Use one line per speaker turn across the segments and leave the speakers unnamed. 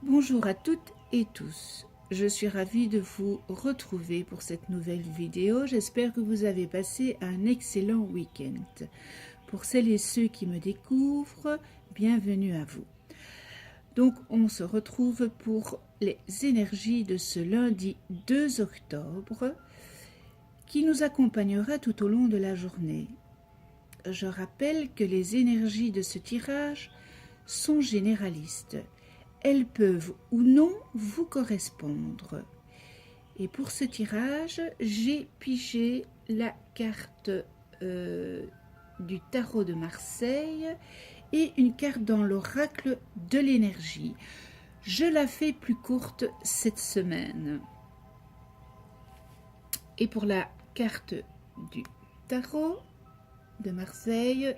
Bonjour à toutes et tous, je suis ravie de vous retrouver pour cette nouvelle vidéo. J'espère que vous avez passé un excellent week-end. Pour celles et ceux qui me découvrent, bienvenue à vous. Donc on se retrouve pour les énergies de ce lundi 2 octobre qui nous accompagnera tout au long de la journée. Je rappelle que les énergies de ce tirage sont généralistes. Elles peuvent ou non vous correspondre. Et pour ce tirage, j'ai pigé la carte du tarot de Marseille et une carte dans l'oracle de l'énergie. Je la fais plus courte cette semaine. Et pour la carte du tarot de Marseille,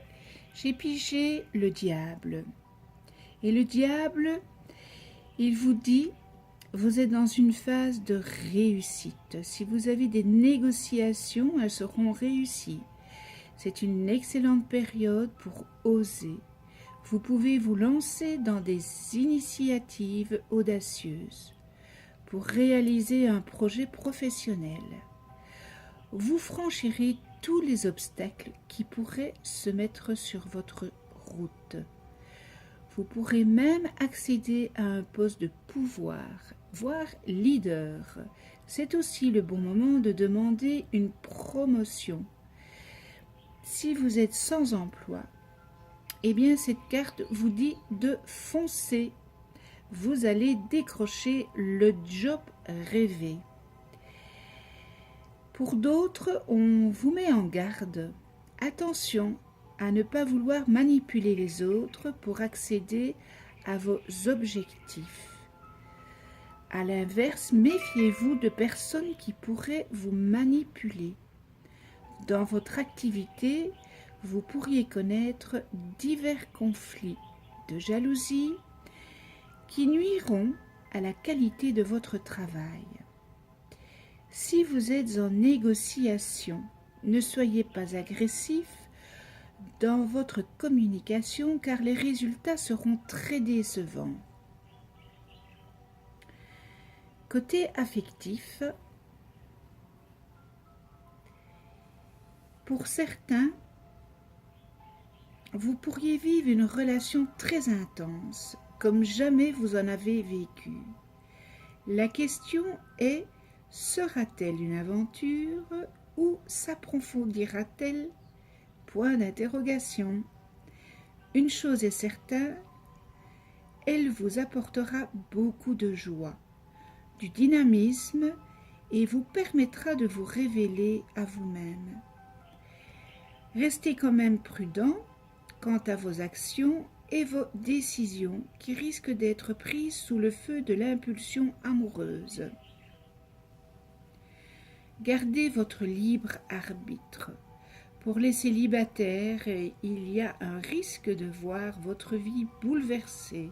j'ai pigé le diable. Et le diable, il vous dit, vous êtes dans une phase de réussite. Si vous avez des négociations, elles seront réussies. C'est une excellente période pour oser. Vous pouvez vous lancer dans des initiatives audacieuses pour réaliser un projet professionnel. Vous franchirez tous les obstacles qui pourraient se mettre sur votre route. Vous pourrez même accéder à un poste de pouvoir, voire leader. C'est aussi le bon moment de demander une promotion. Si vous êtes sans emploi, eh bien cette carte vous dit de foncer. Vous allez décrocher le job rêvé. Pour d'autres, on vous met en garde. Attention à ne pas vouloir manipuler les autres pour accéder à vos objectifs. À l'inverse, méfiez-vous de personnes qui pourraient vous manipuler. Dans votre activité, vous pourriez connaître divers conflits de jalousie qui nuiront à la qualité de votre travail. Si vous êtes en négociation, ne soyez pas agressif dans votre communication car les résultats seront très décevants. Côté affectif, pour certains, vous pourriez vivre une relation très intense, comme jamais vous en avez vécu. La question est, sera-t-elle une aventure ou s'approfondira-t-elle? Point d'interrogation. Une chose est certaine, elle vous apportera beaucoup de joie, du dynamisme et vous permettra de vous révéler à vous-même. Restez quand même prudent quant à vos actions et vos décisions qui risquent d'être prises sous le feu de l'impulsion amoureuse. Gardez votre libre arbitre. Pour les célibataires, il y a un risque de voir votre vie bouleversée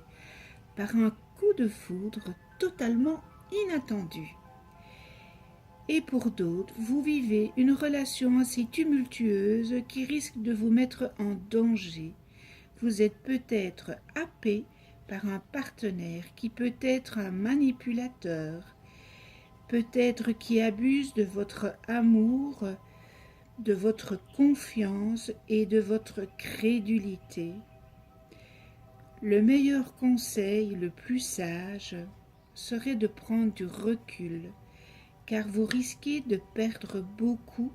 par un coup de foudre totalement inattendu. Et pour d'autres, vous vivez une relation assez tumultueuse qui risque de vous mettre en danger. Vous êtes peut-être happé par un partenaire qui peut être un manipulateur, peut-être qui abuse de votre amour, de votre confiance et de votre crédulité. Le meilleur conseil, le plus sage, serait de prendre du recul, car vous risquez de perdre beaucoup,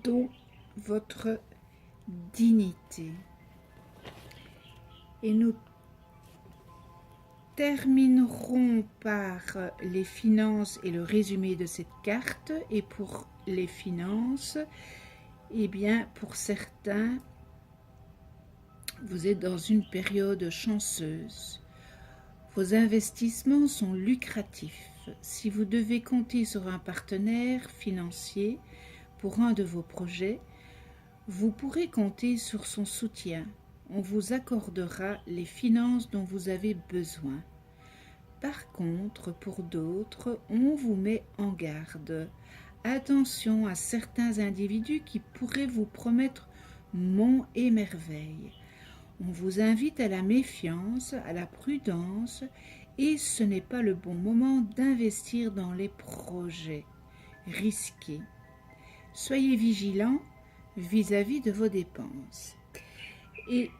dont votre dignité. Et nous terminerons par les finances et le résumé de cette carte. Et pour les finances, eh bien, pour certains, vous êtes dans une période chanceuse. Vos investissements sont lucratifs. Si vous devez compter sur un partenaire financier pour un de vos projets, vous pourrez compter sur son soutien. On vous accordera les finances dont vous avez besoin. Par contre, pour d'autres, on vous met en garde. Attention à certains individus qui pourraient vous promettre monts et merveilles. On vous invite à la méfiance, à la prudence, et ce n'est pas le bon moment d'investir dans les projets risqués. Soyez vigilants vis-à-vis de vos dépenses. Et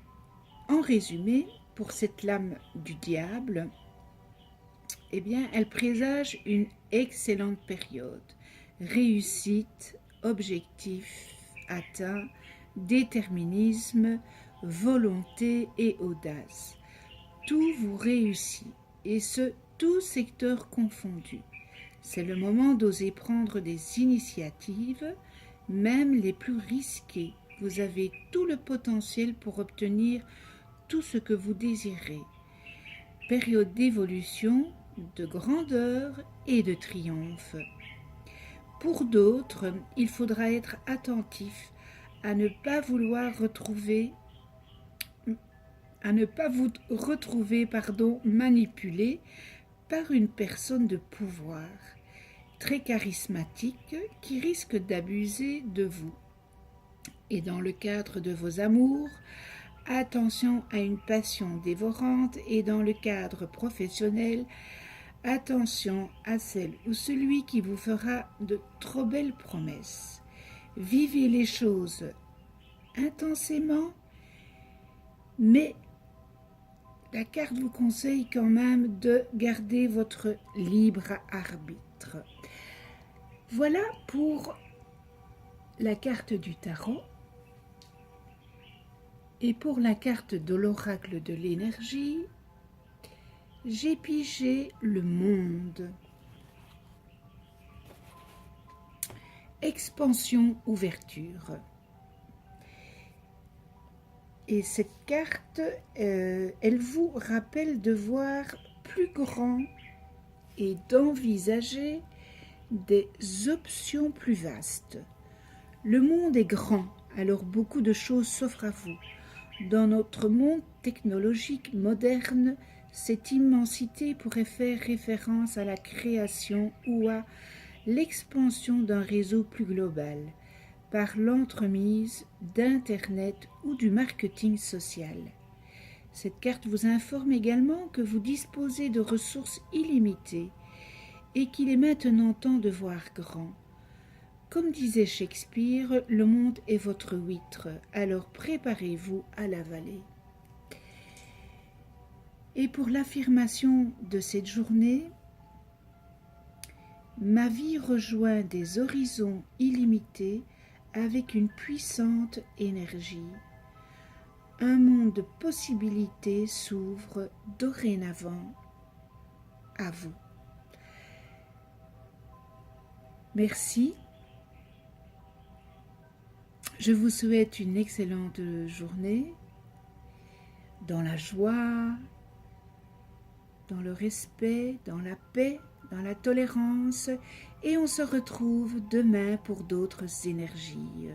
en résumé, pour cette lame du diable, eh bien, elle présage une excellente période. Réussite, objectif atteint, déterminisme, volonté et audace. Tout vous réussit, et ce, tout secteur confondu. C'est le moment d'oser prendre des initiatives, même les plus risquées. Vous avez tout le potentiel pour obtenir tout ce que vous désirez. Période d'évolution, de grandeur et de triomphe. Pour d'autres, il faudra être attentif à ne pas vous retrouver manipulé par une personne de pouvoir très charismatique qui risque d'abuser de vous. Et dans le cadre de vos amours, attention à une passion dévorante, et dans le cadre professionnel, attention à celle ou celui qui vous fera de trop belles promesses. Vivez les choses intensément, mais la carte vous conseille quand même de garder votre libre arbitre. Voilà pour la carte du tarot. Et pour la carte de l'oracle de l'énergie, j'ai pigé le monde. Expansion, ouverture. Et cette carte, elle vous rappelle de voir plus grand et d'envisager des options plus vastes. Le monde est grand, alors beaucoup de choses s'offrent à vous. Dans notre monde technologique moderne, cette immensité pourrait faire référence à la création ou à l'expansion d'un réseau plus global, par l'entremise d'Internet ou du marketing social. Cette carte vous informe également que vous disposez de ressources illimitées et qu'il est maintenant temps de voir grand. Comme disait Shakespeare, le monde est votre huître, alors préparez-vous à l'avaler. Et pour l'affirmation de cette journée, ma vie rejoint des horizons illimités avec une puissante énergie. Un monde de possibilités s'ouvre dorénavant à vous. Merci. Je vous souhaite une excellente journée, dans la joie, dans le respect, dans la paix, dans la tolérance, et on se retrouve demain pour d'autres énergies.